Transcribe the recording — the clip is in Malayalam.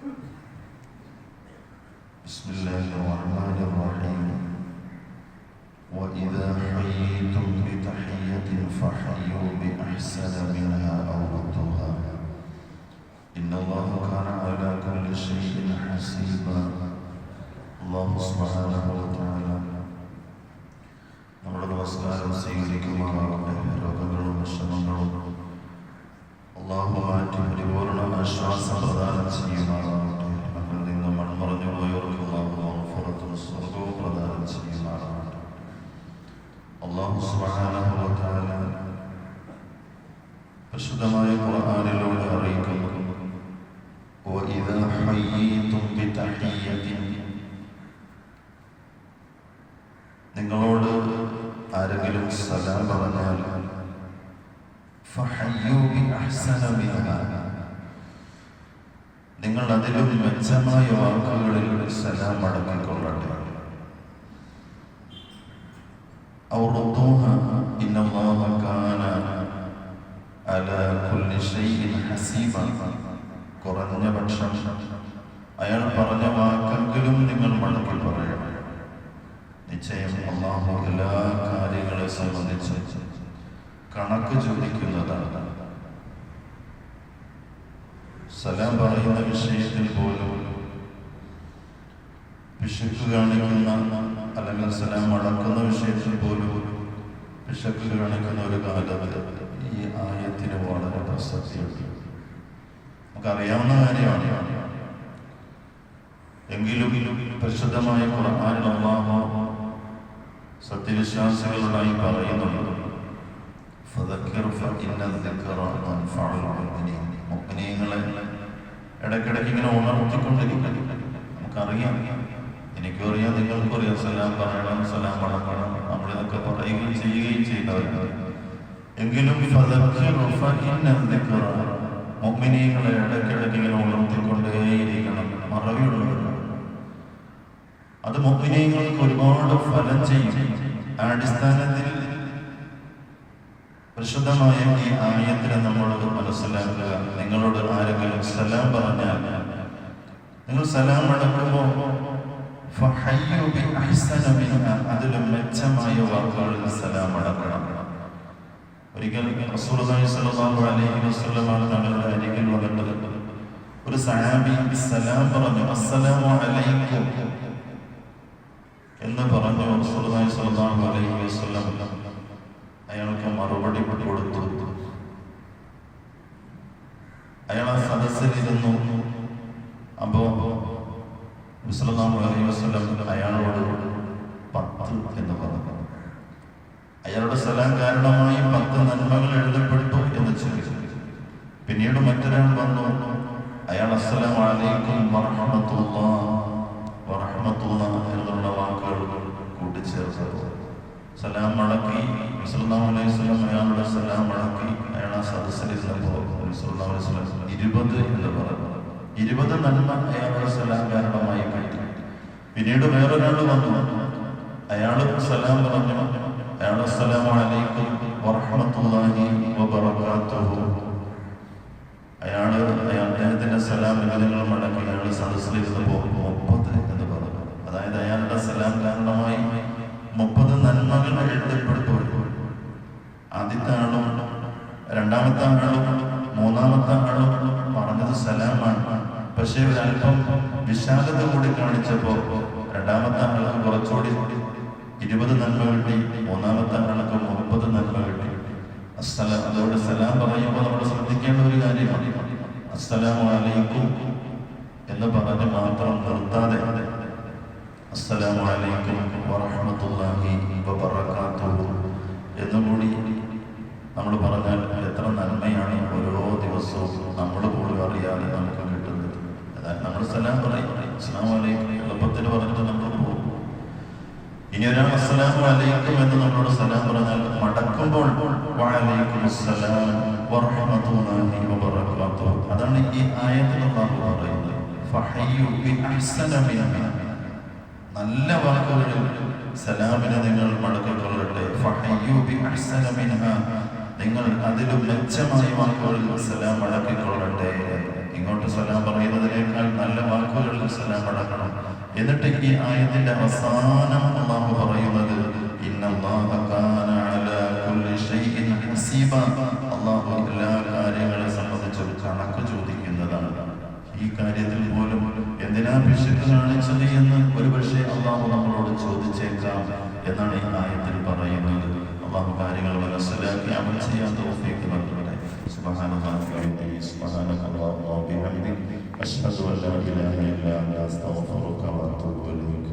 بسم الله الرحمن الرحيم وإذا حييتم بتحية فحيوا بأحسن منها أو ردوها إن الله كان على كل شيء حسيبا. الله سبحانه وتعالى നമ്മുടെ നമസ്കാരം സ്വീകരിക്കുമാറാകട്ടെ. രോഗങ്ങളും വിഷമങ്ങളും അല്ലാഹു മാറ്റി പരിപൂർണ ആശ്വാസം പ്രദാനം ചെയ്യുമാറാകട്ടെ. നമ്മിൽ നിന്ന് മൺമറഞ്ഞു പോയവർക്ക് അല്ലാഹു മഗ്ഫിറത്തും സ്വർഗ്ഗവും പ്രദാനം ചെയ്യുമാറാകട്ടെ. അല്ലാഹു സുബ്ഹാനഹു വ തആല പരിശുദ്ധമായ ഖുർആനിലൂടെ അറിയിക്കുന്നു, വഇദാ ഹയ്യീതും ബിതഹിയ്യത്തിൻ, നിങ്ങളോട് ആരെങ്കിലും സലാം പറഞ്ഞാൽ ഫഹയ്യൂ ബിഅഹ്സന മിൻഹാ, നിങ്ങൾ അതിലും മെച്ചമായ വാക്കുകളിൽ സലാം മടക്കിക്കൊള്ളട്ടെ. ഔ റുദ്ദൂഹാ ഇന്നല്ലാഹ കാന അലാ കുല്ലി ഷൈഇൻ ഹസീബ, കുറഞ്ഞ പക്ഷം അയാൾ പറഞ്ഞ വാക്കെങ്കിലും നിങ്ങൾ മടക്കി പറയണം. നിശ്ചയം അല്ലാഹു എല്ലാ കാര്യങ്ങളെ സംബന്ധിച്ച് കണക്ക് ചോദിക്കുന്നതാണ്. സലാം പറയുന്ന വിഷയത്തിൽ പോലും പിശുക്ക് കാണിക്കുന്ന, അല്ലെങ്കിൽ സലാം അടക്കുന്ന വിഷയത്തിൽ പോലും പിശുക്ക് കാണിക്കുന്ന ഒരു കാലത്ത് ഈ ആയത്തിന് വളരെ പ്രസക്തിയുണ്ട്. നമുക്കറിയാവുന്ന കാര്യമാണ്. എങ്കിലും പരിശുദ്ധമായ ഖുർആനിൽ അല്ലാഹു സത്യവിശ്വാസികളോടായി പറയുന്നുണ്ട്, ഫദക്കിർ ഫഇന്ന ദിക്റ തൻഫഉൽ മുഅ്മിനീൻ. മുഅ്മിനീങ്ങളെ ഇടയ്ക്കിടയ്ക്ക് ഇങ്ങനെ ഉണർത്തിക്കൊണ്ടിരിക്കണം. നമുക്കറിയാം, എനിക്കും അറിയാം, നിങ്ങൾക്കും അറിയാം, സലാം പറയണം, സലാം മടക്കണം, നമ്മളിതൊക്കെ പറയുകയും ചെയ്യുകയും ചെയ്യുന്നവരാണ്. എങ്കിലും ഫദക്കിർ ഫഇന്ന ദിക്റ, മുഅ്മിനീങ്ങളെ ഇടയ്ക്കിടയ്ക്ക് ഇങ്ങനെ ഉണർത്തിക്കൊണ്ടേയിരിക്കണം. മറവിയുള്ളവരാണ്. അത് മുഅ്മിനീങ്ങൾക്ക് ഒരുപാട് ഫലം ചെയ്യും. ആ അടിസ്ഥാനത്തിൽ പരിശുദ്ധമായ ഈ ആയത്തിനെ നമ്മൾ മനസ്സിലാക്കുക. നിങ്ങളോട് ആരെങ്കിലും സലാം പറഞ്ഞാൽ, നിങ്ങൾ സലാം അടക്കുമ്പോൾ ഫഹയ്യു ബിഅഹ്സന മിൻഹാ, അതിലും മെച്ചമായ വാക്കുകളിൽ സലാം അടക്കണം. ഒരിക്കൽ റസൂലുള്ളാഹി സ്വല്ലല്ലാഹു അലൈഹി വസല്ലം തങ്ങളുടെ അരികിൽ വന്നിട്ട് ഒരു സഹാബി സലാം പറഞ്ഞു, അസ്സലാമു അലൈക്കും എന്ന് പറഞ്ഞു. റസൂലുള്ളാഹി സ്വല്ലല്ലാഹു അലൈഹി വസല്ലം അയാൾക്ക് മറുപടി കൊടുത്തു. അയാൾ ആ സദസ്സിലിരുന്നു. അപ്പോ സ്വല്ലല്ലാഹു അലൈഹി വസല്ലം അയാളോട് 10 എന്ന് പറഞ്ഞു. അയാളുടെ സലാം കാരണമായി 10 നന്മകൾ എഴുതപ്പെട്ടു എന്ന് ചോദിച്ചു. പിന്നീട് മറ്റൊരാൾ വന്നു. അയാൾ അസ്സലാമു അലൈക്കും വറഹ്മത്തുള്ളാഹി വറഹ്മത്തുള്ളാഹി എന്നുള്ള വാക്കുകൾ കൂട്ടിച്ചേർത്തു. സലാം മടക്കി. സ്വല്ലല്ലാഹു അലൈഹി വസല്ലം അയാളുടെ സലാം മടക്കി. അയാൾ ആ സദസ്സിലിരുന്നപ്പോൾ സ്വല്ലല്ലാഹു അലൈഹി വസല്ലം 20 എന്ന് പറഞ്ഞു. 20 നന്മ അയാളുടെ സലാം കാരണമായി കിട്ടി. പിന്നീട് വേറൊരാൾ വന്നു. അയാൾ സലാം പറഞ്ഞു. അയാൾ അസ്സലാമു അലൈക്കും വറഹ്മത്തുള്ളാഹി വബറകാതുഹു. അദ്ദേഹത്തിന്റെ സലാം വിവരങ്ങൾ മടക്കി അയാൾ സദസ്സിലിരുന്നപ്പോൾ 30 എന്ന് പറഞ്ഞു. അതായത് അയാളുടെ സലാം കാരണമായി 30 നന്മകൾ എഴുതപ്പെട്ടു. ആദ്യത്തെ ആളും രണ്ടാമത്തെ ആളും മൂന്നാമത്തെ ആളും പറഞ്ഞത് സലാമാണ്. പക്ഷേ ഒരല്പം വിശാലത കൂടി കാണിച്ചപ്പോൾ രണ്ടാമത്തെ ആൾക്ക് കുറച്ചുകൂടി 20 നന്മ കിട്ടി, മൂന്നാമത്തെ ആൾക്ക് 30 നന്മ കിട്ടി. അതോടെ സലാം പറയുമ്പോൾ നമ്മൾ ശ്രദ്ധിക്കേണ്ട ഒരു കാര്യമാണ്, അസ്സലാമു അലൈക്കും എന്ന് പറഞ്ഞ് മാത്രം നിർത്താതെ അസ്സലാമു അലൈക്കും വറഹ്മത്തുള്ളാഹി വബറകാതുഹു എന്നുകൂടി നമ്മൾ പറഞ്ഞാൽ എത്ര നന്മയാണ് ഓരോ ദിവസവും നമ്മൾ പോലും അറിയാതെ നമുക്ക് കിട്ടുന്നത്. അതായത് നമ്മൾ സലാം പറയും, അസ്സലാമു അലൈക്കും എളുപ്പത്തിൽ പറഞ്ഞിട്ട് നമ്മൾ പോകും. ഇനി ഒരാൾ അസ്സലാമു അലൈക്കും എന്ന് നമ്മളോട് സലാം പറഞ്ഞാൽ മടക്കുമ്പോൾ വഅലൈക്കും അസ്സലാം വറഹ്മത്തുള്ളാഹി വബറകാതുഹു. അതാണ് ഈ ആയത്തിൽ അല്ലാഹു പറയുന്നത്, ഫഹയ്യു ബിഅഹ്സന മിൻഹാ, നല്ല വാക്കുകളിൽ സലാമിനെ നിങ്ങൾ മടക്കിക്കൊള്ളട്ടെ. ഫഹയ്യു ബിഅഹ്സന മിൻഹാ, നിങ്ങൾ അതിലും മെച്ചമായ വാക്കുകളിൽ സലാം മടക്കിക്കൊള്ളട്ടെ. ഇങ്ങോട്ട് സലാം പറയുന്നതിനേക്കാൾ നല്ല എന്നിട്ട് ഈ ആയത്തിന്റെ അവസാനം അല്ലാഹു പറയുന്നത് ഇന്നല്ലാഹ കാന അലാ കുല്ലി ഷൈഇൻ ഹസീബ. അല്ലാഹു എല്ലാ കാര്യങ്ങളെ സംബന്ധിച്ച് ഒരു കണക്ക് ചോദിക്കുന്നതാണ്. ഈ കാര്യത്തിൽ പോലും എന്തിനാ പിശുക്ക് കാണിച്ചത് എന്ന് ഒരുപക്ഷെ അല്ലാഹു നമ്മളോട് ചോദിച്ചേക്കാം എന്നാണ് ഈ ആയത്തിൽ പറയുന്നത്. അല്ലാഹു കാര്യങ്ങൾ മനസ്സിലാക്കി അമൽ ചെയ്യാൻ തൗഫീഖ് നൽകട്ടെ. സുബ്ഹാനല്ലാഹി വബിഹംദിഹി അശ്ഹദു അൻ ലാ ഇലാഹ ഇല്ലാ അൻത അസ്തഗ്ഫിറുക വഅതൂബു ഇലൈക്.